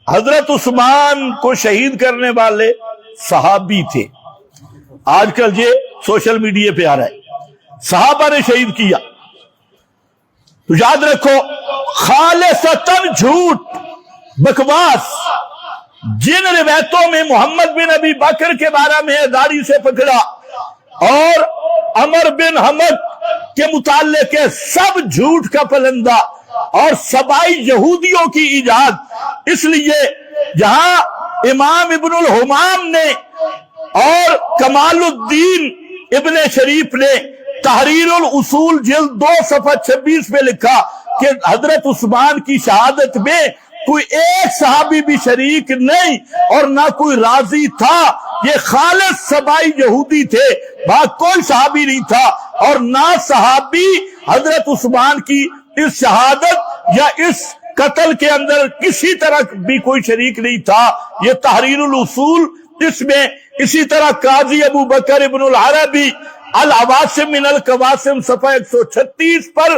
حضرت عثمان کو شہید کرنے والے صحابی تھے. آج کل یہ سوشل میڈیا پہ آ رہا ہے صحابہ نے شہید کیا. تو یاد رکھو خالصتاً جھوٹ بکواس جن روایتوں میں محمد بن ابی بکر کے بارے میں داڑھی سے پکڑا اور عمر بن حمد کے متعلق ہے سب جھوٹ کا پلندہ اور سبائی یہودیوں کی ایجاد. اس لیے جہاں امام ابن الحمام نے اور کمال الدین ابن شریف نے تحریر الاصول جلد 2 صفحہ 26 پہ لکھا کہ حضرت عثمان کی شہادت میں کوئی ایک صحابی بھی شریک نہیں اور نہ کوئی راضی تھا. یہ خالص سبائی یہودی تھے, وہاں کوئی صحابی نہیں تھا اور نہ صحابی حضرت عثمان کی اس شہادت یا اس قتل کے اندر کسی طرح بھی کوئی شریک نہیں تھا. یہ تحریر الاصول اس میں اسی طرح قاضی ابو بکر ابن العربی العواصم من القواسم صفحہ 136 پر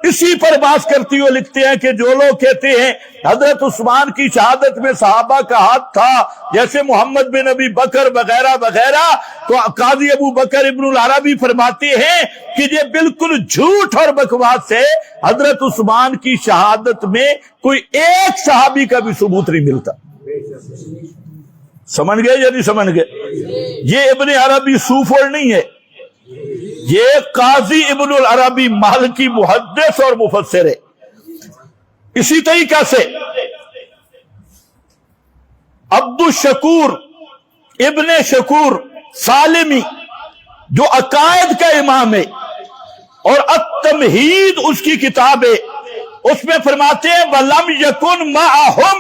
اسی پر بات کرتی ہوئے لکھتے ہیں کہ جو لوگ کہتے ہیں حضرت عثمان کی شہادت میں صحابہ کا ہاتھ تھا جیسے محمد بن ابی بکر وغیرہ وغیرہ, تو قاضی ابو بکر ابن العربی فرماتے ہیں کہ یہ بالکل جھوٹ اور بکواس ہے. حضرت عثمان کی شہادت میں کوئی ایک صحابی کا بھی ثبوت نہیں ملتا. سمجھ گئے یا نہیں سمجھ گئے؟ یہ ابن عربی سوفور نہیں ہے, یہ قاضی ابن العربی مالکی محدث اور مفسر ہے. اسی طریقہ سے عبد الشکور ابن شکور سالمی جو عقائد کا امام ہے اور التمہید اس کی کتاب ہے, اس میں فرماتے ہیں وَلَمْ يَكُنْ مَعَهُمْ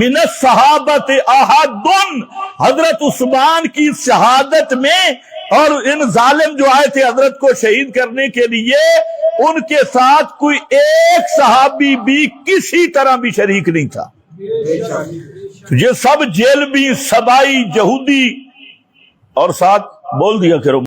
مِنَ الصَّحَابَةِ أَحَدٌ. حضرت عثمان کی شہادت میں اور ان ظالم جو آئے تھے حضرت کو شہید کرنے کے لیے, ان کے ساتھ کوئی ایک صحابی بھی کسی طرح بھی شریک نہیں تھا. یہ سب جیل بھی سبائی یہودی اور ساتھ بول دیا کرو